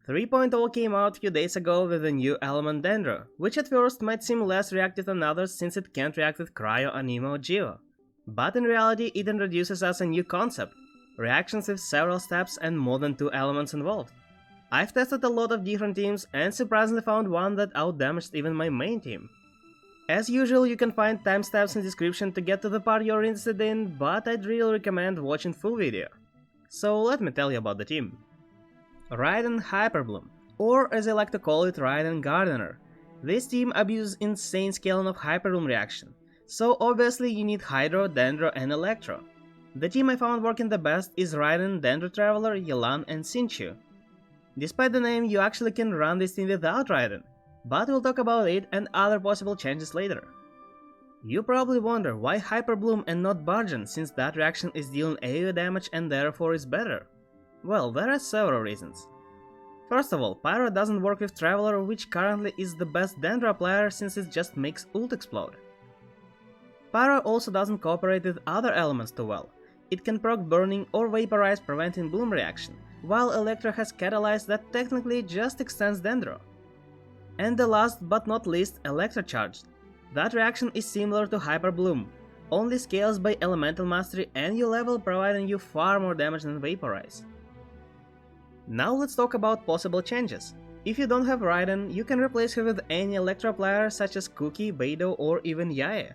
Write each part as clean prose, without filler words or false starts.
3.0 came out a few days ago with a new element Dendro, which at first might seem less reactive than others since it can't react with Cryo, Anemo, or Geo. But in reality it introduces us a new concept, reactions with several steps and more than 2 elements involved. I've tested a lot of different teams and surprisingly found one that outdamaged even my main team. As usual, you can find timestamps in the description to get to the part you're interested in, but I'd really recommend watching full video. So let me tell you about the team. Raiden Hyperbloom, or as I like to call it, Raiden Gardener. This team abuses insane scaling of Hyperbloom reaction, so obviously you need Hydro, Dendro and Electro. The team I found working the best is Raiden, Dendro Traveler, Yelan and Xingqiu. Despite the name, you actually can run this team without Raiden, but we'll talk about it and other possible changes later. You probably wonder why Hyperbloom and not burgeon, since that reaction is dealing AoE damage and therefore is better. Well, there are several reasons. First of all, Pyro doesn't work with Traveler, which currently is the best Dendro player since it just makes ult explode. Pyro also doesn't cooperate with other elements too well. It can proc burning or vaporize preventing bloom reaction, while Electro has catalyzed that technically just extends Dendro. And the last but not least, Electrocharged. That reaction is similar to Hyperbloom, only scales by elemental mastery and your level, providing you far more damage than Vaporize. Now let's talk about possible changes. If you don't have Raiden, you can replace her with any Electro player such as Cookie, Beidou or even Yae.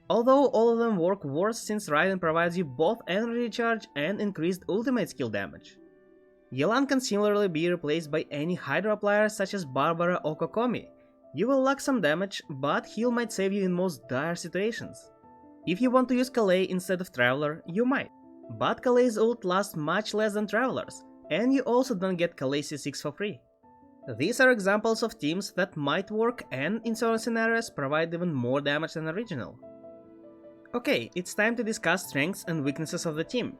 Although all of them work worse since Raiden provides you both energy charge and increased ultimate skill damage. Yelan can similarly be replaced by any Hydro player such as Barbara or Kokomi. You will lack some damage, but heal might save you in most dire situations. If you want to use Kalei instead of Traveler, you might, but Kalei's ult lasts much less than Traveler's, and you also don't get Kalei C6 for free. These are examples of teams that might work and in certain scenarios provide even more damage than original. Okay, it's time to discuss strengths and weaknesses of the team.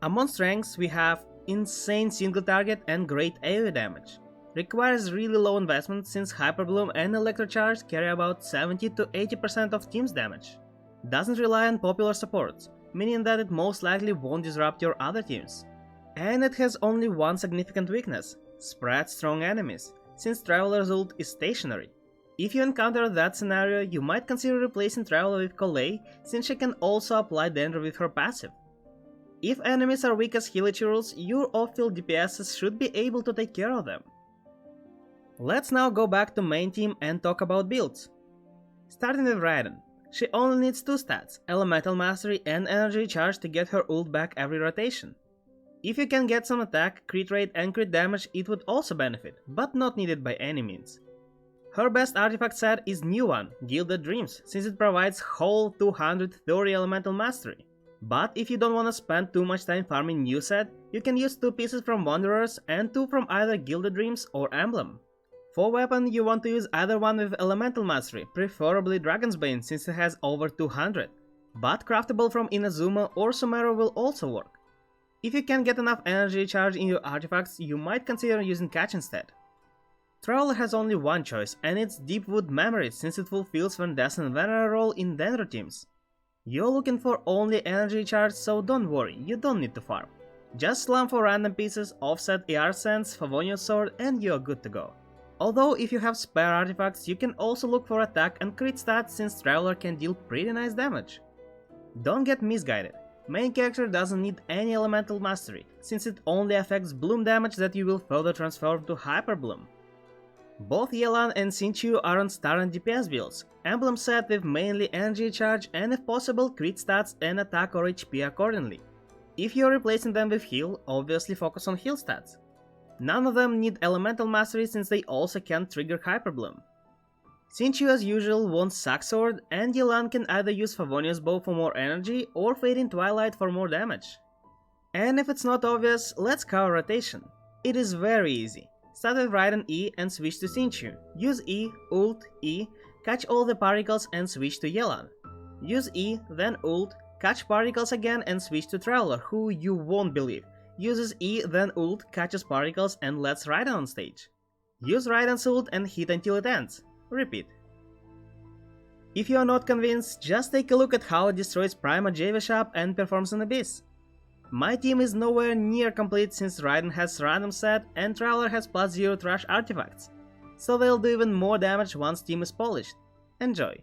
Among strengths we have insane single target and great AoE damage. Requires really low investment since Hyperbloom and Electrocharge carry about 70 to 80% of team's damage. Doesn't rely on popular supports, meaning that it most likely won't disrupt your other teams. And it has only one significant weakness, spread strong enemies, since Traveler's ult is stationary. If you encounter that scenario, you might consider replacing Traveler with Kalei, since she can also apply Dendro with her passive. If enemies are weak as Hilichurls, your off-field DPSs should be able to take care of them. Let's now go back to main team and talk about builds. Starting with Raiden, she only needs 2 stats, Elemental Mastery and Energy Charge to get her ult back every rotation. If you can get some attack, crit rate and crit damage, it would also benefit, but not needed by any means. Her best artifact set is new one, Gilded Dreams, since it provides whole 230 Elemental Mastery. But if you don't want to spend too much time farming new set, you can use 2 pieces from Wanderers and 2 from either Gilded Dreams or Emblem. For weapon, you want to use either one with Elemental Mastery, preferably Dragon's Bane since it has over 200, but craftable from Inazuma or Sumeru will also work. If you can't get enough energy charge in your artifacts, you might consider using Catch instead. Traveler has only one choice, and it's Deepwood Memory since it fulfills Vendessen and Venera role in Dendro teams. You're looking for only energy charge, so don't worry, you don't need to farm. Just slump for random pieces, offset AR Sense, Favonius Sword and you're good to go. Although if you have spare artifacts, you can also look for attack and crit stats since Traveler can deal pretty nice damage. Don't get misguided. Main character doesn't need any elemental mastery, since it only affects bloom damage that you will further transform to Hyperbloom. Both Yelan and Xingqiu are on star and DPS builds, emblem set with mainly energy charge and if possible crit stats and attack or HP accordingly. If you're replacing them with heal, obviously focus on heal stats. None of them need elemental mastery since they also can trigger Hyperbloom. Xingqiu as usual wants Sack Sword, and Yelan can either use Favonius Bow for more energy or Fading Twilight for more damage. And if it's not obvious, let's cover rotation. It is very easy. Start with Raiden E and switch to Xingqiu. Use E, ult, E, catch all the particles and switch to Yelan. Use E, then ult, catch particles again and switch to Traveler, who you won't believe. Uses E, then ult, catches particles and lets Raiden on stage. Use Raiden's ult and hit until it ends. Repeat. If you are not convinced, just take a look at how it destroys Primo Geovishap and performs an Abyss. My team is nowhere near complete since Raiden has random set and Traveler has +0 trash artifacts, so they'll do even more damage once team is polished. Enjoy!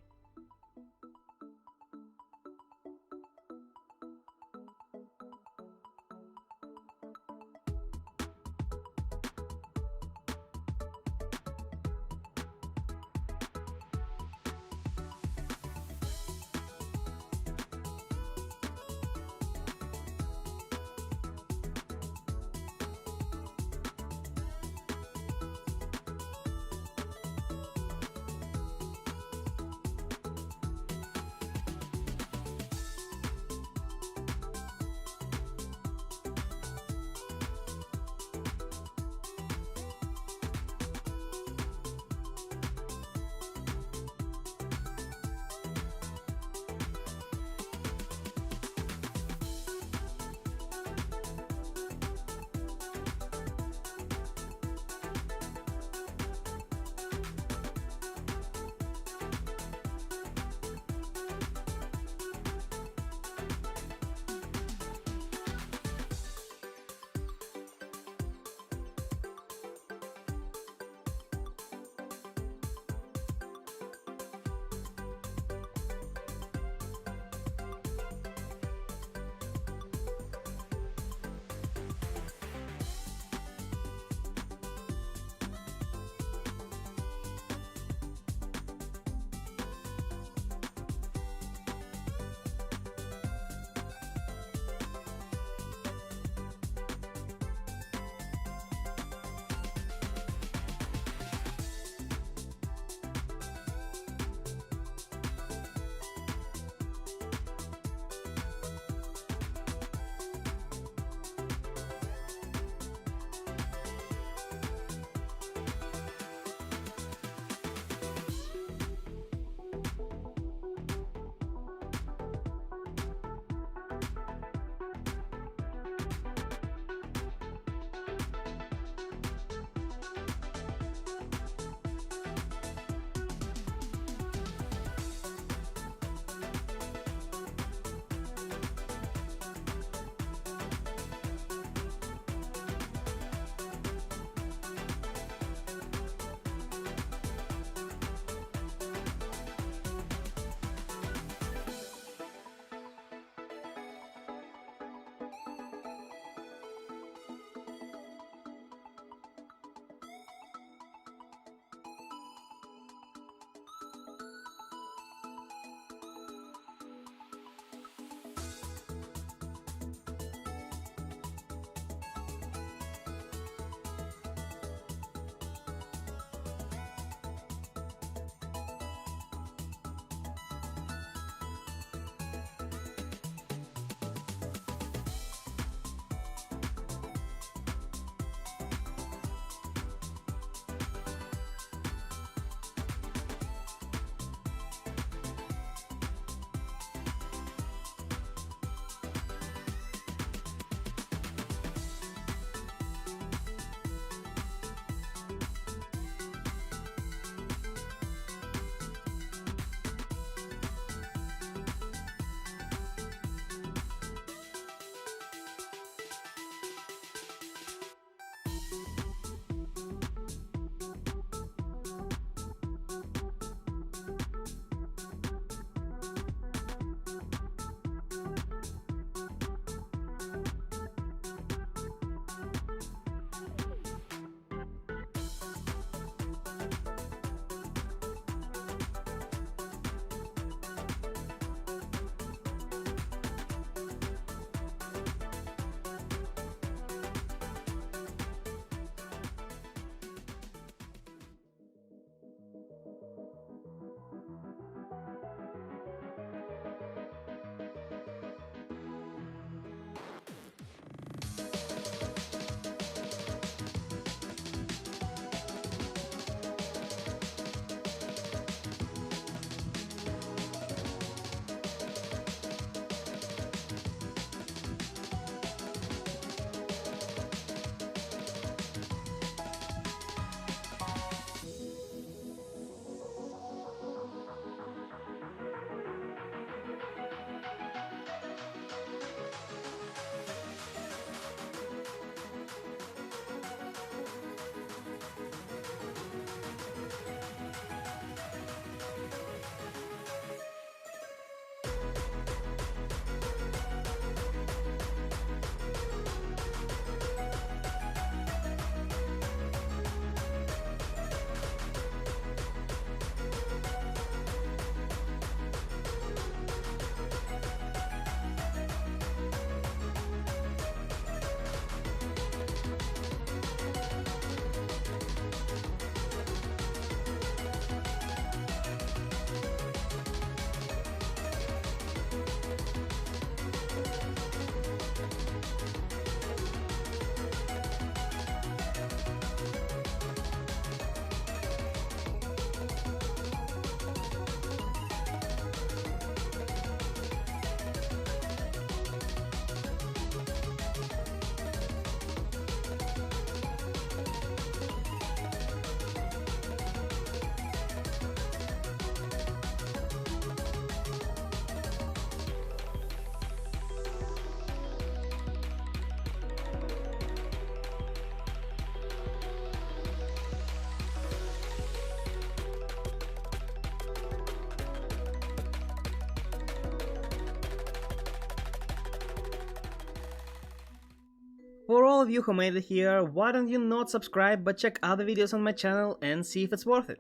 For all of you who made it here, why don't you not subscribe but check other videos on my channel and see if it's worth it?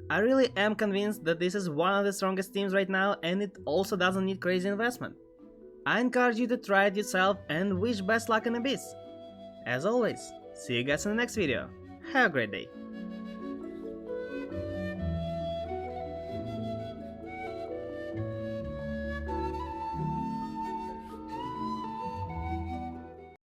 I really am convinced that this is one of the strongest teams right now, and it also doesn't need crazy investment. I encourage you to try it yourself and wish best luck in Abyss. As always, see you guys in the next video. Have a great day.